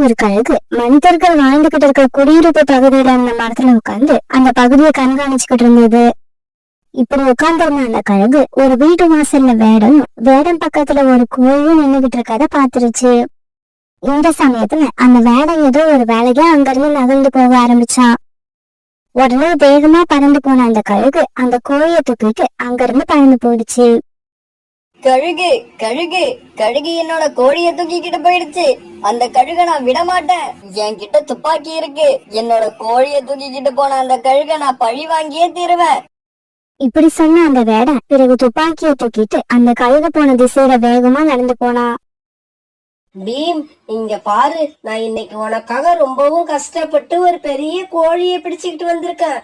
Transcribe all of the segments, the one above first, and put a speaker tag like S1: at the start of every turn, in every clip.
S1: ஒரு கழுகு மனிதர்கள் வாழ்ந்துகிட்டு இருக்கிற குடியிருப்பு பகுதியில அந்த மரத்துல உட்கார்ந்து அந்த பகுதியை கண்காணிச்சுக்கிட்டு இருந்தது. இப்படி உட்கார்ந்திருந்த அந்த கழுகு ஒரு வீட்டு வாசல்ல வேடம் பக்கத்துல ஒரு கோழியும் நின்னுகிட்டு இருக்கத பாத்துருச்சு. இந்த சமயத்துல அந்த வேடம் ஏதோ ஒரு வேலையா அங்கிருந்து நகர்ந்து போக ஆரம்பிச்சான். உடனே வேகமா பறந்து போன அந்த கழுகு அந்த கோழியை தூக்கிட்டு அங்கிருந்து பறந்து போயிடுச்சு.
S2: கழுகு கழுகு கழுகு என்னோட கோழிய தூக்கிக்கிட்டு போயிடுச்சு. அந்த கழுக நான் விட மாட்டேன். என்கிட்ட துப்பாக்கி இருக்கு. என்னோட கோழிய தூக்கிக்கிட்டு போன அந்த கழுக நான் பழி வாங்கியே தீருவேன்.
S1: இப்படி சொன்ன அந்த வேடம் பிறகு துப்பாக்கியை தூக்கிட்டு அந்த கழுக போன திசையில வேகமா நடந்து போனா.
S2: பீம், இங்க பாரு, நான் இன்னைக்கு உனக்காக ரொம்பவும் கஷ்டப்பட்டு ஒரு பெரிய கோழியை பிடிச்சுக்கிட்டு வந்திருக்கேன்.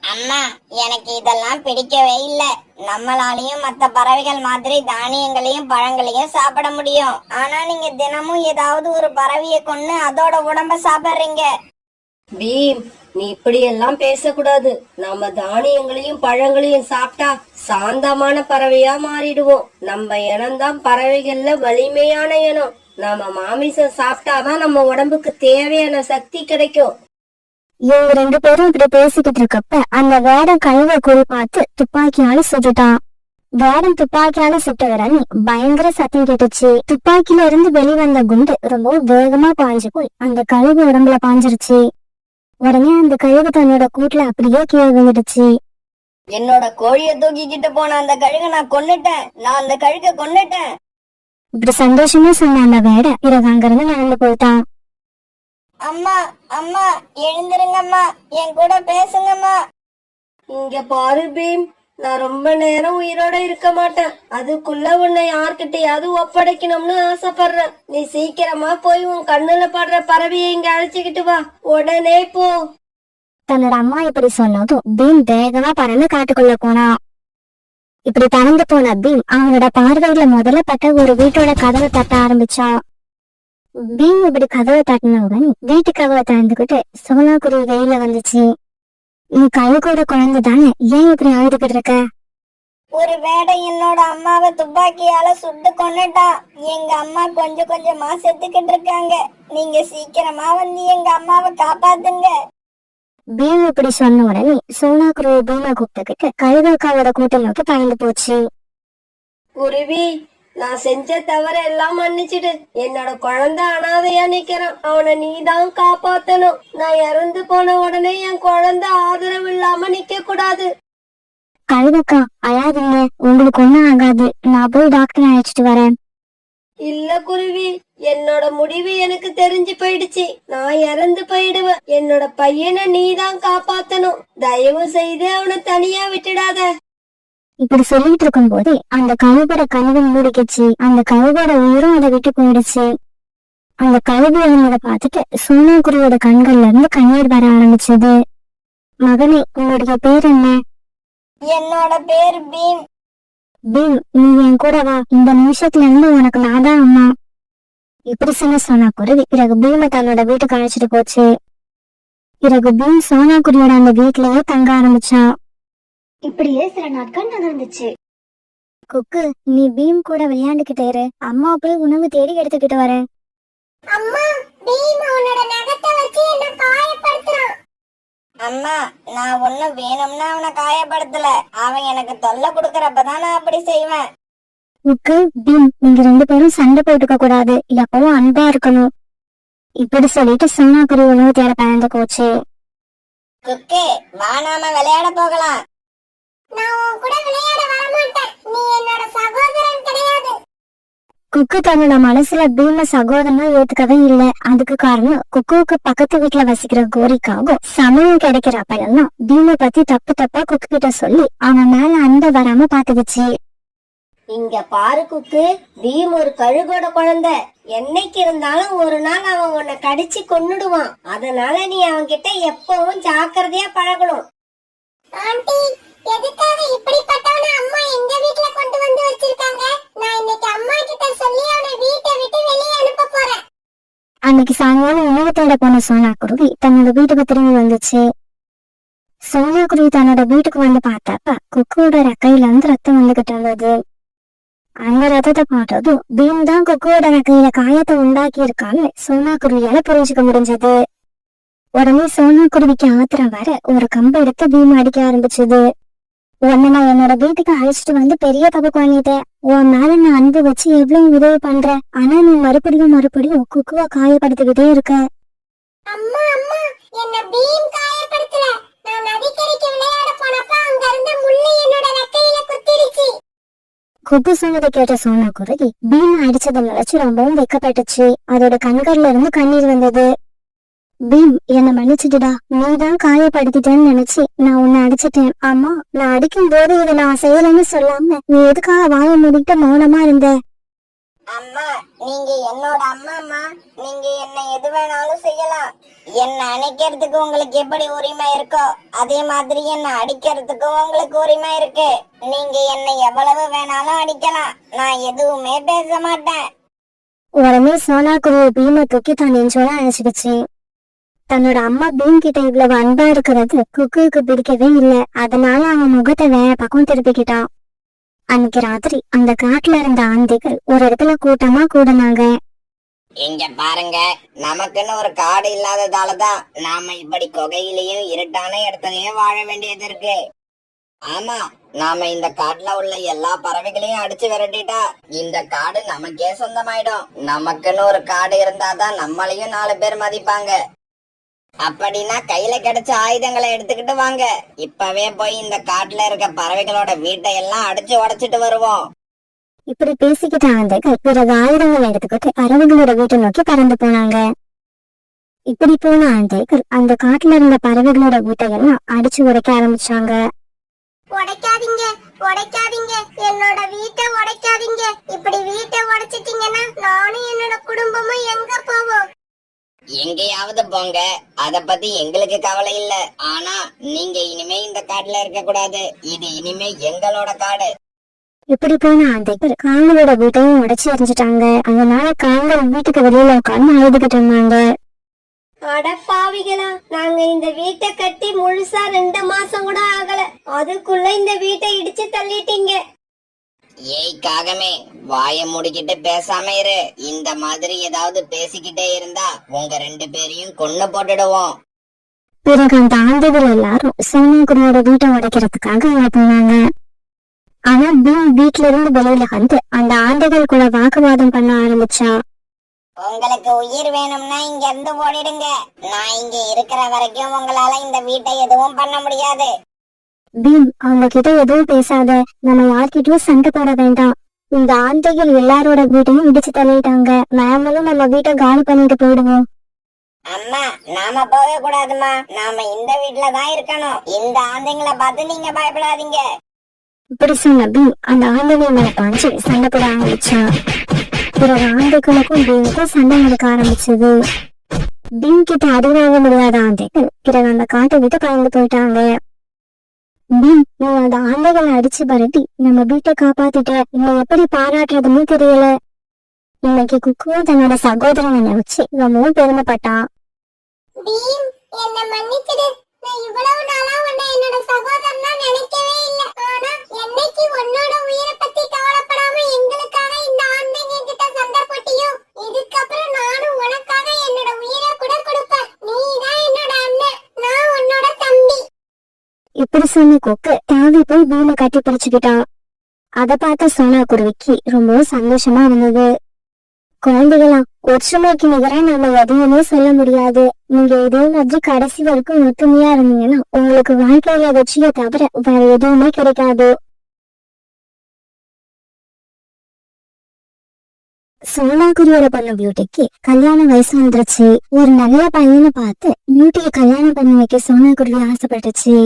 S3: அம்மா, எனக்கு இதெல்லாம் பிடிக்கவே இல்ல. நம்மளாலையும் மத்த பறவைகள் மாதிரி தானியங்களையும் பழங்களையும் சாப்பிட முடியும். ஆனா நீங்க தினமும் ஏதாவது ஒரு பறவையை கொன்னு அதோட உடம்ப சாப்பிடுறீங்க.
S2: பீம், நீ இப்படி எல்லாம் பேசக்கூடாது. நம்ம தானியங்களையும் பழங்களையும் சாப்பிட்டா சாந்தமான பறவையா மாறிடுவோம். நம்ம இனம்தான் பறவைகள்ல வலிமையான இனம். நம்ம மாமிசம் சாப்பிட்டாதான் நம்ம உடம்புக்கு தேவையான சக்தி கிடைக்கும்.
S1: இவங்க 2 பேரும் இப்படி பேசிக்கிட்டு இருக்கப்ப அந்த வேடம் கழுவை குறி பார்த்து துப்பாக்கியால சுட்டுட்டான். வேடம் துப்பாக்கியால சுட்டவரணி பயங்கர சத்தம் கேட்டுச்சு. துப்பாக்கில இருந்து வெளிவந்த குண்டு ரொம்ப வேகமா பாஞ்சு போய் அந்த கழுகு உடம்புல பாஞ்சிருச்சு. உடனே அந்த கழுகு தன்னோட கூட்டுல அப்படியே கீழே விழுந்துடுச்சு.
S2: என்னோட கோழிய தூக்கிக்கிட்டு போன அந்த கழுக நான் கொன்னுட்டேன். நான் அந்த கழுக கொன்னுட்டேன்.
S1: இப்படி சந்தோஷமா சொன்ன அந்த வேடம் பிறகு அங்கிருந்து நடந்து போயிட்டான்.
S3: அம்மா அம்மா, எழுந்திருங்கம்மா, என் கூட பேசுங்கம்மா.
S2: இங்க பாரு பீம், நான் ரொம்ப நேரம் உயிரோட இருக்க மாட்டேன். அதுக்குள்ள உன்னை யார்கிட்டயாவது ஒப்படைக்கணும்னு ஆசைப்படுறேன். நீ சீக்கிரமா போய் உன் கண்ணுல படுற பறவையை இங்க அழைச்சுக்கிட்டு வா. உடனே போ.
S1: தன்னோட அம்மா இப்படி சொன்னதும் பீம் வேகமா பறந்து காட்டுக்குள்ள போனா. இப்படி பறந்து போன பீம் அவனோட பார்வையில முதல்ல பட்ட ஒரு வீட்டோட கதவை தட்ட ஆரம்பிச்சான். பீம் இப்படி கதவை தட்டின உடனே வீட்டு கதவை திறந்துகிட்டு சோனாக்குருவி வெயில வந்துச்சு. நீ கழுகோட குழந்தை தானே, ஏன் இப்படி அழுதுகிட்டு இருக்க?
S3: ஒரு வேடை என்னோட அம்மாவை துப்பாக்கியால சுட்டு கொன்னுட்டா. எங்க அம்மா கொஞ்சம் கொஞ்சமா செத்துக்கிட்டு இருக்காங்க. நீங்க சீக்கிரமா வந்து எங்க அம்மாவை காப்பாத்துங்க.
S1: பீம் இப்படி சொன்ன உடனே சோனாக்குருவி பீமை கூப்பிட்டுக்கிட்டு கழுகாக்காவோட கூட்டம் நோக்கி பறந்து போச்சு.
S2: குருவி, நான் செஞ்ச தவற எல்லாம் மன்னிச்சிடு. என்னோட குழந்தை அனாதையா நிக்கிறான். அவனை நீதான் காப்பாத்தணும். நான் இறந்து போன உடனே என் குழந்தை ஆதரவு இல்லாம நிக்க கூடாது.
S1: கழுகக்கா, அழாதீங்க, உங்களுக்கு ஒண்ணும் ஆகாது. நான் போய் டாக்டர் அழைச்சிட்டு வரேன்.
S2: இல்ல குருவி, என்னோட முடிவு எனக்கு தெரிஞ்சு போயிடுச்சு. நான் இறந்து போயிடுவேன். என்னோட பையனை நீதான் காப்பாத்தணும். தயவு செய்து அவனை தனியா விட்டுடாத.
S1: இப்படி சொல்லிட்டு இருக்கும் போதே அந்த கழுகோட கனவு மூடிக்கிச்சு. அந்த கழுகோட உயிரும் அதை விட்டு போயிடுச்சு. அந்த கழுகு எழுந்ததை பார்த்துட்டு சோனாக்குருவியோட கண்கள்ல இருந்து கண்ணீர் வர ஆரம்பிச்சது. மகனே, உன்னுடைய பேர் என்ன?
S3: என்னோட பேர் பீம்.
S1: பீம், நீ என் கூட வா. இந்த நிமிஷத்துல இருந்து உனக்கு நான் தான் அம்மா. இப்படி சொன்ன சோனாக்குருவி பிறகு பீமை தன்னோட வீட்டுக்கு அழைச்சிட்டு போச்சு. பிறகு பீம் சோனாக்குருவியோட அந்த வீட்லயே தங்க ஆரம்பிச்சான். இப்படியே சில நாட்கள் நகர்ந்துச்சு. குக்கு, நீ பீம் கூட விளையாண்டுகிட்டே இரு. அம்மா போய் உணவு தேடி எடுத்துக்கிட்டு வரேன்.
S3: அம்மா, பீம் அவனோட நகத்தை வச்சு என்ன காயப்படுத்துறான். அம்மா, நான் ஒண்ணு வேணும்னா அவனை காயப்படுத்தல. அவன் எனக்கு தொல்லை கொடுக்கறப்பதான் நான் அப்படி செய்வேன்.
S1: குக்கு, பீம், நீங்க 2 பேரும் சண்டை போட்டுக்க கூடாது. எப்பவும் அன்பா இருக்கணும். இப்படி சொல்லிட்டு சோனாக்குருவி உணவு தேட பறந்து போச்சு.
S3: குக்கே, வா, நாம விளையாட போகலாம். நான் உன் கூட விளையாட வர மாட்டேன். நீ என்னோட சகோதரன் கிடையாது.
S1: குக்கு தன்னோட மனசுல பீம சகோதரனா ஏத்துக்கவே இல்ல. அதுக்கு காரணம் குக்குவுக்கு பக்கத்து வீட்டுல வசிக்கிற கோரிக்காவும் சமயம் கிடைக்கிறப்பெல்லாம் பீம பத்தி தப்பு தப்பா குக்கு கிட்ட சொல்லி அவன் மேல அன்பை வராம பாத்துக்கிச்சு.
S2: இங்க பாரு குக்கு, பீம் ஒரு கழுகோட குழந்தை. என்னைக்கு இருந்தாலும் ஒரு நாள் அவன் உன்னை கடிச்சு கொன்னுடுவான். அதனால நீ அவன்கிட்ட எப்பவும் ஜாக்கிரதையா பழகணும்.
S3: ஆண்டி, எதுக்காக இப்படிப்பட்டவன அம்மா எங்க வீட்ல கொண்டு வந்து வச்சிருக்காங்க? நான் இன்னைக்கு அம்மா கிட்ட சொல்லி அவனை வீட்டை விட்டு வெளியே அனுப்ப போறேன்.
S1: அன்னைக்கு சாயங்காலம் உணவு தேட போன சோனாக்குருவி தன்னோட வீட்டுக்கு திரும்பி வந்துச்சு. சோனாக்குருவி தன்னோட வீட்டுக்கு வந்து பார்த்தப்ப குக்குவோட ரெக்கையில இருந்து ரத்தம் வந்துகிட்டு இருந்தது. அந்த ரத்தத்தை பார்த்ததும் பீம் தான் குக்குவோட கையில காயத்தை உண்டாக்கி இருக்கான்னு சோனா குருவியால புரிஞ்சுக்க முடிஞ்சது. உடனே சோனா குருவிக்கு ஆத்திரம் வர ஒரு கம்பை எடுத்து பீம் அடிக்க ஆரம்பிச்சது. உன்னை நான் என்னோட வீட்டுக்கு அழைச்சிட்டு வந்து பெரிய தப்பு பண்ணிட்டேன். உன் மேல நான் அன்பு வச்சு எவ்வளவு உதவி பண்றேன். ஆனா நீ மறுபடியும் குக்குவ காயப்படுத்திக்கிட்டே இருக்க.
S3: அம்மா அம்மா என்ன பீம் காயப்படுத்தல. நான் நதிக்கரைக்கு விளையாட போனப்ப அங்க இருந்த முள்ளு என்னோட ரெக்கையில குத்திடுச்சு.
S1: குக்கு சொன்னதை கேட்ட சோனா குருவி பீம் அடிச்சதை நினைச்சு ரொம்பவும் வெக்கப்பட்டுச்சு. அதோட கண்கள்ல இருந்து கண்ணீர் வந்தது. பீம் என்ன மன்னிச்சுடுடா, நீதான் காயப்படுத்திட்டேன்னு நினைச்சு நான் உன்னை அடிச்சிட்டேன். ஆமா, நான் அடிக்கும் போது இதை நான் செய்யலன்னு சொல்லாம நீ எதுக்காக வாய மூடிட்டு மௌனமா இருந்த?
S3: அம்மா நீங்க என்னோட அம்மா. நீங்க என்ன எது வேணாலும் செய்யலாம். என்ன அணைக்கிறதுக்கு உங்களுக்கு எப்படி உரிமை இருக்கோ அதே மாதிரி என்ன அடிக்கிறதுக்கும் உங்களுக்கு உரிமை இருக்கு. நீங்க என்ன எவ்வளவு வேணாலும் அடிக்கலாம். நான் எதுவுமே பேச மாட்டேன்.
S1: உடனே சோனா குருவி பீமை தூக்கி தான் நெஞ்சோட அணைச்சுக்கிச்சு. தன்னோட அம்மா பீம் கிட்ட இவ்வளவு அன்பா இருக்கிறது குக்குவுக்கு பிடிக்கவே இல்ல. அதனால அவன் முகத்தை வேற பக்கம் திருப்பிக்கிட்டான். அன்னைக்கு ராத்திரி அந்த காட்டுல இருந்த ஆந்தைகள் ஒரு இடத்துல கூட்டமா கூடுனாங்க.
S3: இங்க பாருங்க, நமக்குன்னு ஒரு காடு இல்லாததாலதான் நாம இப்படி குகையிலயும் இருட்டான இடத்துலயும் வாழ வேண்டியது இருக்கு. ஆமா, நாம இந்த காட்டுல உள்ள எல்லா பறவைகளையும் அடிச்சு விரட்டிட்டா இந்த காடு நமக்கே சொந்தமாயிடும். நமக்குன்னு ஒரு காடு இருந்தாதான் நம்மளையும் 4 பேர் மதிப்பாங்க. அப்படின்னா கையில கிடைச்ச ஆயுதங்களை எடுத்துக்கிட்டு வாங்க. இப்பவே போய் இந்த காட்டுல இருக்க பறவைகளோட வீட்டை எல்லாம் அடிச்சு உடைச்சிட்டு வருவோம்.
S1: இப்படி பேசிக்கிட்ட ஆந்தைகள் பிறகு ஆயுதங்கள் எடுத்துக்கிட்டு பறவைகளோட வீட்டை நோக்கி பறந்து போனாங்க. இப்படி போன ஆந்தைகள் அந்த காட்டுல இருந்த பறவைகளோட வீட்டையெல்லாம் அடிச்சு உடைக்க ஆரம்பிச்சாங்க.
S3: உடைக்காதீங்க, உடைக்காதீங்க, என்னோட வீட்டை உடைக்காதீங்க. இப்படி வீட்டை உடைச்சிட்டீங்கன்னா நானும் என்னோட குடும்பமும் எங்க போவோம்? எங்கேயாவது போங்க, அத பத்தி எங்களுக்கு கவலை இல்ல. ஆனா நீங்க இனிமே இந்த காட்டுல இருக்க கூடாது. இது இனிமே எங்களோட காடு.
S1: இப்படி போன ஆந்தைகள் காங்களோட வீட்டையும் உடைச்சு எரிஞ்சிட்டாங்க. அதனால காங்கள் வீட்டுக்கு வெளியில உட்கார்ந்து அழுதுகிட்டு இருந்தாங்க.
S2: அடப்பாவிகளா, நாங்க இந்த வீட்டை கட்டி முழுசா 2 மாசம் கூட ஆகல, அதுக்குள்ள இந்த வீட்டை இடிச்சு தள்ளிட்டீங்க.
S3: ஏய் காகமே, வாய முடிக்கிட்டு பேசாம இரு. இந்த மாதிரி ஏதாவது பேசிக்கிட்டே இருந்தா உங்க 2 பேரையும் கொன்னு போட்டுடுவோம்.
S1: பிறகு அந்த ஆந்தைகள் எல்லாரும் சோனாகுருவோட வீட்டை உடைக்கிறதுக்காக அங்க போனாங்க. ஆனா பீம் வீட்டுல இருந்து வெளியில வந்து அந்த ஆந்தைகள் கூட வாக்குவாதம் பண்ண ஆரம்பிச்சா.
S3: உங்களுக்கு உயிர் வேணும்னா இங்க இருந்து ஓடிடுங்க. நான் இங்க இருக்கிற வரைக்கும் உங்களால இந்த வீட்டை எதுவும் பண்ண முடியாது.
S1: பீம், அவங்க கிட்ட எதுவும் பேசாத, நம்ம யார்கிட்டயும் சண்டை போட வேண்டாம். இந்த ஆந்தைகள் எல்லாரோட வீட்டையும் இடிச்சு தள்ளிட்டாங்க. நாமளும் நம்ம வீட்டை காலி பண்ணிட்டு போயிடுவோம்.
S3: அம்மா, நாம போக கூடாதுமா. நாம இந்த வீட்டுல தான் இருக்கணும். இந்த ஆந்தைங்களை பார்த்து நீங்க பயப்படாதீங்க.
S1: இப்படி சொன்ன பீம் அந்த ஆந்தைகள் மேல பாஞ்சு சண்டை போட ஆரம்பிச்சா. பிறகு ஆந்தைகளுக்கும் பீமுக்கும் சண்டை நடக்க ஆரம்பிச்சது. பீம் கிட்ட அடி வாங்க முடியாத ஆந்தைகள் பிறகு அந்த காட்டை விட்டு பறந்து போயிட்டாங்க. பீம், நீ அந்த ஆந்தைகளை அடிச்சு பரட்டி நம்ம வீட்டை காப்பாத்திட்ட. இன்னை எப்படி பாராட்டுறதுன்னு தெரியல. இன்னைக்கு குக்குவும் தன்னோட சகோதரனை நினைச்சு ரொம்பவும் பெருமைப்பட்டான்.
S3: பீம், என்ன மன்னிச்சிடு. நான் இவ்வளவு நாளா உன்னை என்னோட சகோதரனா நினைக்கவே இல்ல. ஆனா என்னைக்கு உன்னோட உயிரை பத்தி கவலைப்படாம எங்களுக்காக இந்த ஆந்தைங்க கிட்ட சண்டை போட்டியோ, இதுக்கப்புறம் நானும் உனக்காக என்னோட உயிரை கூட கொடுப்பேன். நீதான் என்னோட அண்ணன், நான் உன்னோட தம்பி.
S1: இப்படி சொன்ன கொக்கு தாவி போய் பீமை கட்டி பிடிச்சுக்கிட்டான். அதை பார்த்த சோனா குருவிக்கு ரொம்பவும் சந்தோஷமா இருந்தது. குழந்தைகளா, ஒற்றுமைக்கு நிகரா நம்ம எதையுமே சொல்ல முடியாது. நீங்க இதே மாதிரி கடைசி வரைக்கும் ஒற்றுமையா இருந்தீங்கன்னா உங்களுக்கு வாழ்க்கையில வெற்றியை தவிர வேற எதுவுமே கிடைக்காது. சோனா குருவியோட பொண்ணு பியூட்டிக்கு கல்யாண வயசு வந்துருச்சு. ஒரு நல்ல பையனை பார்த்து பியூட்டியை கல்யாணம் பண்ணி வைக்க சோனா குருவி ஆசைப்பட்டுச்சு.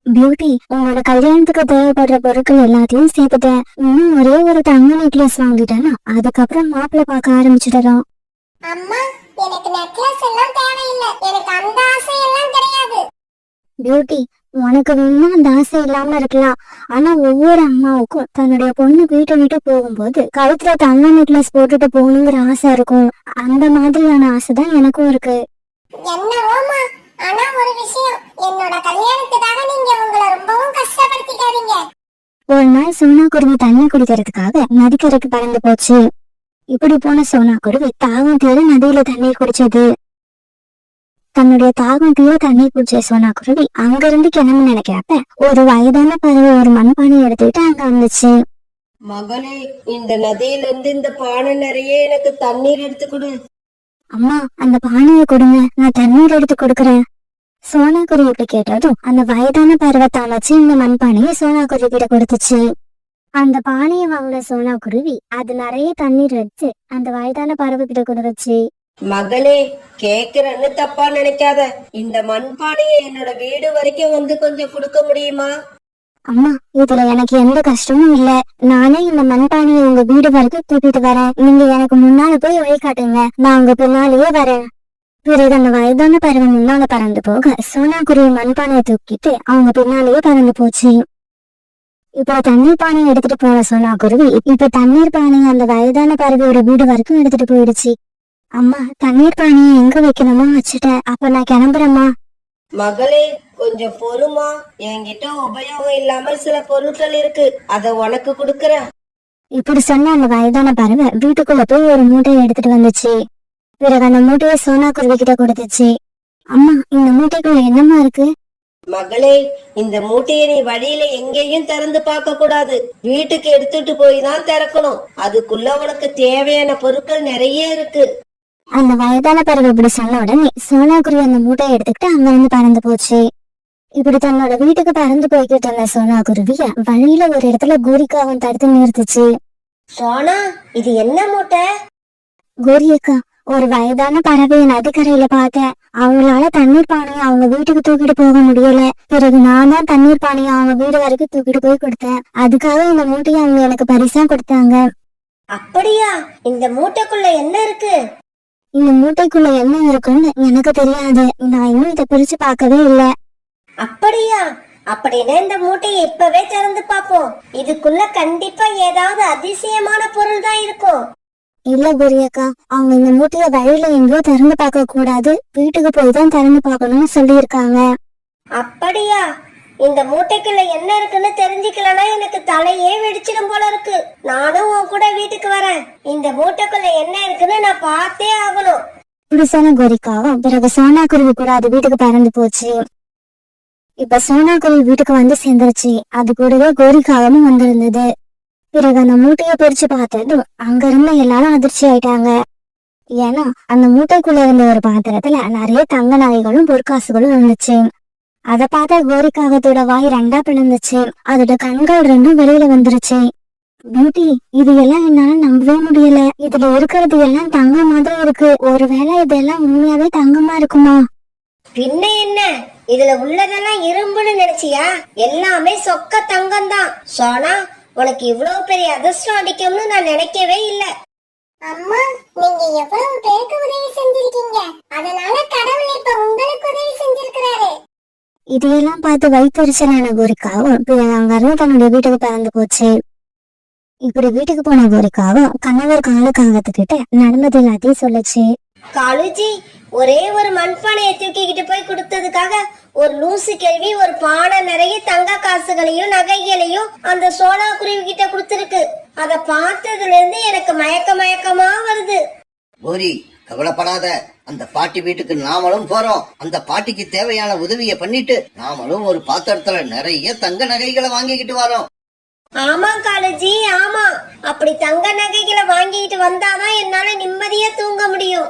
S1: பியூட்டி, உங்களோட கல்யாணத்துக்கு தேவைப்படுற பொருட்கள் எல்லாத்தையும் சேர்த்துட்டேன். இன்னும் ஒரே ஒரு தங்க நெக்லஸ் வாங்கிட்டேன்னா அதுக்கப்புறம் மாப்பிள்ளை பார்க்க ஆரம்பிச்சுடுறோம்.
S3: அம்மா, எனக்கு நெக்லஸ் எல்லாம் தேவையில்லை. எனக்கு அந்த ஆசை எல்லாம் கிடையாது.
S1: பியூட்டி, உனக்கு வேணும்னா அந்த ஆசை இல்லாம இருக்கலாம். ஆனா ஒவ்வொரு அம்மாவுக்கும் தன்னுடைய பொண்ணு வீட்டை விட்டு போகும்போது கழுத்துல தங்க நெக்லஸ் போட்டுட்டு போகணுங்கிற ஆசை இருக்கும். அந்த மாதிரியான ஆசைதான் எனக்கும் இருக்கு.
S3: என்னவோமா, ஆனா ஒரு விஷயம், என்னோட கல்யாணத்துக்காக நீங்க உங்களை ரொம்பவும் கஷ்டப்படுத்திக்காதீங்க.
S1: ஒரு நாள் சோனா குருவி தண்ணி குடிக்கிறதுக்காக நதிக்கரைக்கு பறந்து போச்சு. இப்படி போன சோனா குருவி தாகம் தீர நதியில தண்ணீர் குடிச்சது. தன்னுடைய தாகம் தீர தண்ணீர் குடிச்ச சோனா குருவி அங்கிருந்து கிளம்பு நினைக்கிறப்ப ஒரு வயதான பறவை ஒரு மண்பானை எடுத்துக்கிட்டு அங்க வந்துச்சு.
S2: மகளே, இந்த நதியில இருந்து இந்த பானை நிறைய எனக்கு தண்ணீர் எடுத்து கொடு.
S1: அம்மா, அந்த பானையை கொடுங்க, நான் தண்ணீர் எடுத்து கொடுக்கறேன். சோனா குருவி இப்படி கேட்டதும் அந்த வயதான பறவை தான் வச்சு இந்த மண்பானையை சோனா குருவி கிட்ட கொடுத்துச்சு. அந்த பானையை வாங்கின சோனா குருவி அது நிறைய தண்ணீர் எடுத்து அந்த வயதான பறவை கிட்ட கொடுத்துச்சு.
S2: மகளே, கேக்குறன்னு தப்பா நினைக்காத. இந்த மண்பானையை என்னோட வீடு வரைக்கும் வந்து கொஞ்சம் கொடுக்க முடியுமா?
S1: அம்மா, இதுல எனக்கு எந்த கஷ்டமும் இல்ல. நானே இந்த மண்பானையை உங்க வீடு வரைக்கும் தூக்கிட்டு வரேன். நீங்க எனக்கு முன்னால போய் வழிகாட்டுங்க, நான் உங்க பின்னாலேயே வரேன். பிறகு அந்த வயதான பறவை முன்னால பறந்து போக சோனா குருவி மண்பானையை தூக்கிட்டு அவங்க பின்னாலேயே பறந்து போச்சு. இப்ப தண்ணீர் பானையை எடுத்துட்டு போன சோனா குருவி இப்ப தண்ணீர் பானையை அந்த வயதான பறவையோட வீடு வரைக்கும் எடுத்துட்டு போயிடுச்சு. அம்மா, தண்ணீர் பானையை எங்க வைக்கணுமோ வச்சுட்டேன், அப்ப நான் கிளம்புறேம்மா.
S2: மகளே, கொஞ்சம் பொறுமா. என்கிட்ட உபயோகம் இல்லாமல் சில பொருட்கள் இருக்கு, அத உனக்கு கொடுக்கறேன்.
S1: இப்படி சொன்ன அந்த வயதான பறவை வீட்டுக்குள்ள போய் ஒரு மூட்டையை எடுத்துட்டு வந்துச்சு. பிறகு அந்த மூட்டையை சோனா குருவி கிட்ட கொடுத்துச்சு. அம்மா, இந்த மூட்டைக்குள்ள என்னம்மா இருக்கு?
S2: மகளே, இந்த மூட்டையை நீ வழியில எங்கேயும் திறந்து பார்க்க கூடாது. வீட்டுக்கு எடுத்துட்டு போய் தான் திறக்கணும். அதுக்குள்ள உனக்கு தேவையான பொருட்கள் நிறைய இருக்கு.
S1: அந்த வயதான பறவை இப்படி சொன்ன உடனே சோனா குருவி அந்த மூட்டையை எடுத்துக்கிட்டு அங்க இருந்து பறந்து போச்சு. இப்படி தன்னோட வீட்டுக்கு பறந்து போய்கிட்டு இருந்த சோனா குருவிய வழியில ஒரு இடத்துல கோரிக்காவும் தடுத்து நிறுத்துச்சு.
S2: சோனா, இது என்ன மூட்டை?
S1: கோரியக்கா, ஒரு வயதான பறவையை நதிக்கரையில பார்த்தேன். அவங்களால தண்ணீர் பானையை அவங்க வீட்டுக்கு தூக்கிட்டு போக முடியல. பிறகு நான் தான் தண்ணீர் பானையை அவங்க வீடு வரைக்கும் தூக்கிட்டு போய் கொடுத்தேன். அதுக்காக இந்த மூட்டையை அவங்க எனக்கு பரிசா கொடுத்தாங்க.
S2: அப்படியா? இந்த மூட்டைக்குள்ள என்ன இருக்கு?
S1: இந்த மூட்டைக்குள்ள என்ன இருக்குன்னு எனக்கு தெரியாது. நான் இன்னும் இதை பிரிச்சு பார்க்கவே இல்லை.
S2: அப்படியா? அப்படின்னா இந்த மூட்டையை இப்பவே திறந்து பாப்போம். இதுக்குள்ள கண்டிப்பா ஏதாவது அதிசயமான பொருள் தான் இருக்கும்.
S1: இல்ல கோரியக்கா, அவங்க இந்த மூட்டைய வழியில எங்கேயோ திறந்து பார்க்க கூடாது, வீட்டுக்கு போய் தான் திறந்து பார்க்கணும்னு சொல்லியிருக்காங்க.
S2: அப்படியா? இந்த மூட்டைக்குள்ள என்ன இருக்குன்னு தெரிஞ்சுக்கலன்னா எனக்கு தலையே வெடிச்சிடும் போல இருக்கு. நானும் உன் கூட வீட்டுக்கு வரேன். இந்த மூட்டைக்குள்ள என்ன இருக்குன்னு நான் பார்த்தே ஆகணும்.
S1: புதுசான கோரிக்காவும் பிறகு சோனா குருவி கூட அது வீட்டுக்கு பறந்து போச்சு. இப்ப சோனா குருவி வீட்டுக்கு வந்து சேர்ந்துருச்சு. அது கூடவே கோரிக்காவும் வந்திருந்தது. பிறகு அந்த மூட்டையை பிரிச்சு பார்த்ததும் அங்க இருந்த எல்லாரும் அதிர்ச்சி ஆயிட்டாங்க. ஏன்னா அந்த மூட்டைக்குள்ள இருந்த ஒரு பாத்திரத்துல நிறைய தங்க நகைகளும் பொற்காசுகளும் இருந்துச்சு. அத பார்த்தா கோரிக்காகத்தோட வாய் ரெண்டா பிளந்துச்சு. அதோட கண்கள் ரெண்டும் வெளியில வந்துருச்சு. பியூட்டி, இது எல்லாம் என்னால நம்பவே முடியல. இதுல இருக்கிறது எல்லாம் தங்கம் மாதிரி இருக்கு. ஒருவேளை இதெல்லாம் உண்மையாவே தங்கமா இருக்குமா?
S2: பின்ன என்ன, இதுல உள்ளதெல்லாம் இரும்புன்னு நினைச்சியா? எல்லாமே சொக்க தங்கம் தான். சோனா, உனக்கு இவ்வளவு பெரிய அதிர்ஷ்டம் அடிக்கும்னு நான் நினைக்கவே இல்ல.
S3: அம்மா, நீங்க எவ்வளவு பேருக்கு உதவி செஞ்சிருக்கீங்க. அதனால கடவுள் இப்ப உங்களுக்கு உதவி செஞ்சிருக்கிறாரு.
S1: இதையெல்லாம் பார்த்து வயிற்றுச்சலான கோரிக்காவும் அங்க இருந்து தன்னுடைய வீட்டுக்கு பறந்து போச்சு. இப்படி வீட்டுக்கு போன கோரிக்காவும் கணவர் காலுக்காகத்துக்கிட்ட நடந்தது எல்லாத்தையும் சொல்லுச்சு.
S2: காலுஜி, ஒரே ஒரு மண்பானையை தூக்கிக்கிட்டு போய் கொடுத்ததுக்காக ஒரு லூசு கேள்வி ஒரு பானை நிறைய தங்க காசுகளையும் நகைகளையும் அந்த சோனா குருவி கிட்ட கொடுத்துருக்கு. அத பார்த்ததுல இருந்து எனக்கு மயக்கமா வருது.
S4: கோரி, கவலைப்படாத. அந்த பாட்டி வீட்டுக்கு நாமளும் போறோம். அந்த பாட்டிக்கு தேவையான உதவியை பண்ணிட்டு நாமளும் ஒரு பாத்திரத்துல நிறைய தங்க நகைகளை வாங்கிக்கிட்டு வரோம்.
S2: ஆமா காலுஜி, ஆமா. அப்படி தங்க நகைகளை வாங்கிட்டு வந்தாதான் என்னால நிம்மதியா தூங்க முடியும்.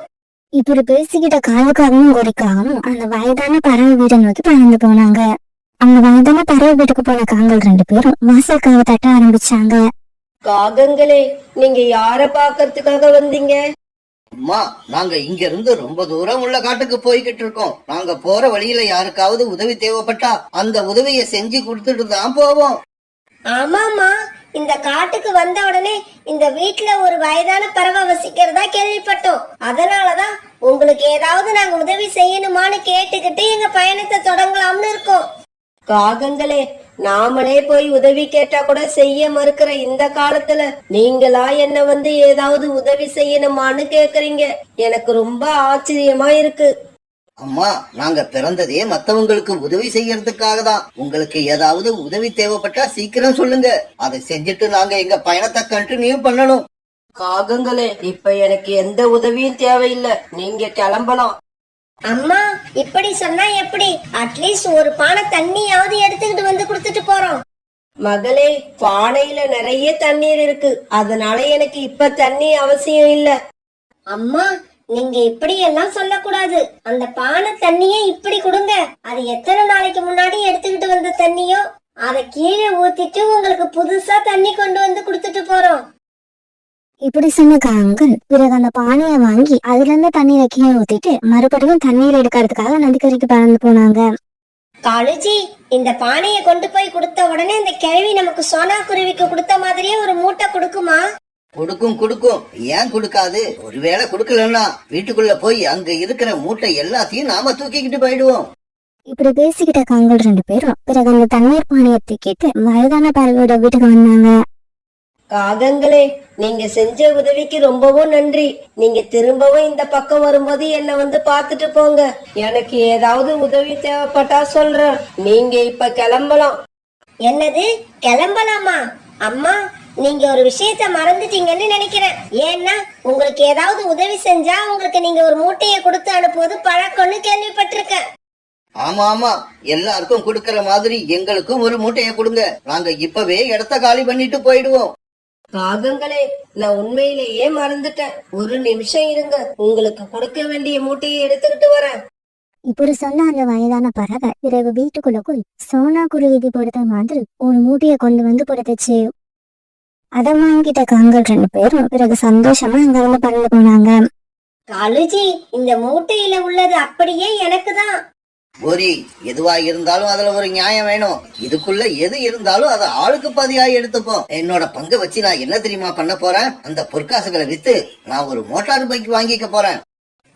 S1: இப்படி பேசிக்கிட்ட காலுக்காகவும் கோரிக்காகவும் அந்த வயதான பறவை வீட்டை நோக்கி பறந்து போனாங்க. அந்த வயதான பறவை வீட்டுக்கு போன காங்கள் ரெண்டு பேரும் வாசல்காக தட்ட ஆரம்பிச்சாங்க.
S2: காகங்களே, நீங்க யார பாக்கிறதுக்காக வந்தீங்க?
S4: அம்மா, நாங்க இங்க இருந்து ரொம்ப தூரம் உள்ள காட்டுக்கு போய்கிட்டு இருக்கோம். நாங்க போற வழியில யாருக்காவது உதவி தேவைப்பட்டா அந்த உதவியை செஞ்சு கொடுத்துட்டு தான் போவோம்.
S2: ஆமாமா, இந்த காட்டுக்கு வந்த உடனே இந்த வீட்டுல ஒரு வயதான பறவை வசிக்கிறதா கேள்விப்பட்டோம். அதனாலதான் உங்களுக்கு ஏதாவது நாங்க உதவி செய்யணுமான்னு கேட்டுக்கிட்டு எங்க பயணத்தை தொடங்கலாம்னு இருக்கோம். காகங்களே, நாமளே போய் உதவி கேட்டா கூட செய்ய மறுக்கிற இந்த காலத்துல நீங்களா என்ன வந்து ஏதாவது உதவி செய்யணுமான்னு கேக்குறீங்க. எனக்கு ரொம்ப ஆச்சரியமா இருக்கு.
S4: அம்மா, நாங்க பிறந்ததே மத்தவங்களுக்கு உதவி செய்யறதுக்காக தான். உங்களுக்கு ஏதாவது உதவி தேவைப்பட்டா சீக்கிரம் சொல்லுங்க. அதை செஞ்சுட்டு நாங்க எங்க பயணத்தை கண்டினியூ பண்ணணும்.
S2: காகங்களே, இப்ப எனக்கு எந்த உதவியும் தேவையில்லை, நீங்க கிளம்பலாம்.
S3: அம்மா, இப்படி சொன்னா எப்படி? அட்லீஸ்ட் ஒரு பானை தண்ணியாவது எடுத்துக்கிட்டு வந்து கொடுத்துட்டு போறோம்.
S2: மகளே, பானையில நிறைய தண்ணீர் இருக்கு, அதனால எனக்கு இப்ப தண்ணி அவசியம் இல்ல.
S3: அம்மா, நீங்க இப்படி எல்லாம் சொல்லக்கூடாது. அந்த பானை தண்ணியே இப்படி கொடுங்க. அது எத்தனை நாளைக்கு முன்னாடி எடுத்துக்கிட்டு வந்த தண்ணியோ அதை கீழே ஊத்திட்டு உங்களுக்கு புதுசா தண்ணி கொண்டு வந்து கொடுத்துட்டு போறோம்.
S1: இப்படி சொன்ன காகங்கள் பிறகு அந்த பானையை வாங்கி அதுல இருந்து தண்ணீரை கீழே ஊத்திட்டு மறுபடியும் தண்ணீர் எடுக்கிறதுக்காக நதிக்கரைக்கு பறந்து போனாங்க.
S3: காலுஜி, இந்த பானையை கொண்டு போய் கொடுத்த உடனே இந்த கிழவி நமக்கு சோனா குருவிக்கு கொடுத்த மாதிரியே ஒரு மூட்டை கொடுக்குமா?
S4: கொடுக்கும். ஏன் கொடுக்காது? ஒருவேளை கொடுக்கலன்னா வீட்டுக்குள்ள போய் அங்க இருக்கிற மூட்டை எல்லாத்தையும் நாம தூக்கிக்கிட்டு போயிடுவோம்.
S1: இப்படி பேசிக்கிட்ட காகங்கள் 2 பேரும் பிறகு அந்த தண்ணீர் பானையை தூக்கிட்டு வயதான பறவையோட வீட்டுக்கு வந்தாங்க.
S2: காகங்களே, நீங்க செஞ்ச உதவிக்கு ரொம்பவும் நன்றி. நீங்க திரும்பவும் இந்த பக்கம் வரும்போது என்ன வந்து பாத்துட்டு போங்க. எனக்கு ஏதாவது உதவி தேவைப்பட்டா சொல்றேன். நீங்க இப்ப கிளம்பலாம்.
S3: என்னது, கிளம்பலாமா? அம்மா, நீங்க ஒரு விஷயத்த மறந்துட்டீங்கன்னு நினைக்கிறேன். ஏன்னா உங்களுக்கு ஏதாவது உதவி செஞ்சா உங்களுக்கு நீங்க ஒரு மூட்டையை கொடுத்து அனுப்புவது பழக்கம்னு கேள்விப்பட்டிருக்கேன்.
S4: ஆமா, எல்லாருக்கும் கொடுக்கற மாதிரி எங்களுக்கும் ஒரு மூட்டையை கொடுங்க. நாங்க இப்பவே இடத்த காலி பண்ணிட்டு போயிடுவோம்.
S2: காகங்களே, நான் உண்மையிலேயே மறந்துட்டேன். ஒரு நிமிஷம் இருங்க, உங்களுக்கு கொடுக்க வேண்டிய மூட்டையை எடுத்துக்கிட்டு வரேன்.
S1: இப்படி சொன்ன அந்த வயதான பறவை பிறகு வீட்டுக்குள்ள போய் சோனா குருவிக்கு கொடுத்த மாதிரி ஒரு மூட்டையை கொண்டு வந்து கொடுத்துச்சு. அதை வாங்கிட்ட காகங்கள் 2 பேரும் பிறகு சந்தோஷமா அங்க இருந்து பறந்து போனாங்க.
S3: காலுஜி, இந்த மூட்டையில உள்ளது அப்படியே எனக்கு தான்.
S4: கோரி, எதுவா இருந்தாலும் அதுல ஒரு நியாயம் வேணும். இதுக்குள்ள எது இருந்தாலும் அதை ஆளுக்கு பாதியா எடுத்துப்போம். என்னோட பங்கை வச்சு நான் என்ன தெரியுமா பண்ண போறேன்? அந்த பொற்காசுகளை வித்து நான் ஒரு மோட்டார் பைக் வாங்கிக்க போறேன்.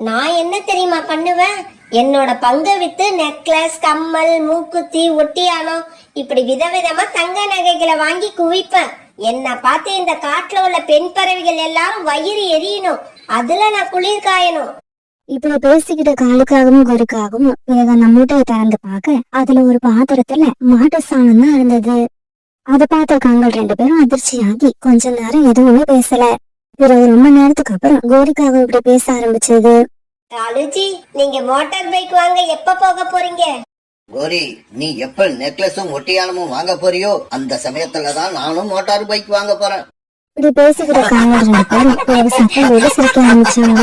S3: நான் என்ன தெரியுமா பண்ணுவேன்? என்னோட பங்கை வித்து நெக்லஸ், கம்மல், மூக்குத்தி, ஒட்டியானம் இப்படி விதவிதமா தங்க நகைகளை வாங்கி குவிப்பேன். என்ன பார்த்து இந்த காட்டுல உள்ள பெண் பறவைகள் எல்லாரும் வயிறு எரியணும். அதுல நான் குளிர் காயணும்.
S1: இப்படி பேசிக்கிட்ட காலுக்காகவும் கோரிக்காகவும் பிறகு அந்த மூட்டையை திறந்து பார்க்க அதுல ஒரு பாத்திரத்துல மாட்டு சாணம் தான் இருந்தது. அதை பார்த்த காகங்கள் 2 பேரும் அதிர்ச்சியாகி கொஞ்ச நேரம் எதுவுமே பேசல. பிறகு ரொம்ப நேரத்துக்கு அப்புறம் கோரிக்காக இப்படி பேச ஆரம்பிச்சது.
S3: காலுஜி, நீங்க மோட்டார் பைக் வாங்க எப்ப போக போறீங்க?
S4: கோரி, நீ எப்ப நெக்லஸும் ஒட்டியானமும் வாங்க போறியோ அந்த சமயத்துலதான் நானும் மோட்டார் பைக் வாங்க போறேன்.
S1: இப்படி பேசிக்கிற காகங்கள் 2 பேரும் பிறகு சத்தம் போட்டு சிரிக்க ஆரம்பிச்சாங்க.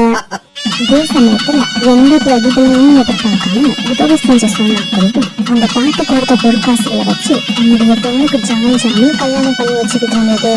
S1: இதே சமயத்துல எந்த பிரதிபலனையும் எதிர்பார்க்காம உதவி செஞ்ச சோனா குருவி அந்த பாட்டு கொடுத்த பொற்காசுகளை வச்சு தன்னுடைய பொண்ணுக்கு ஜாமி கல்யாணம் பண்ணி வச்சுக்கிட்டு இருந்தது.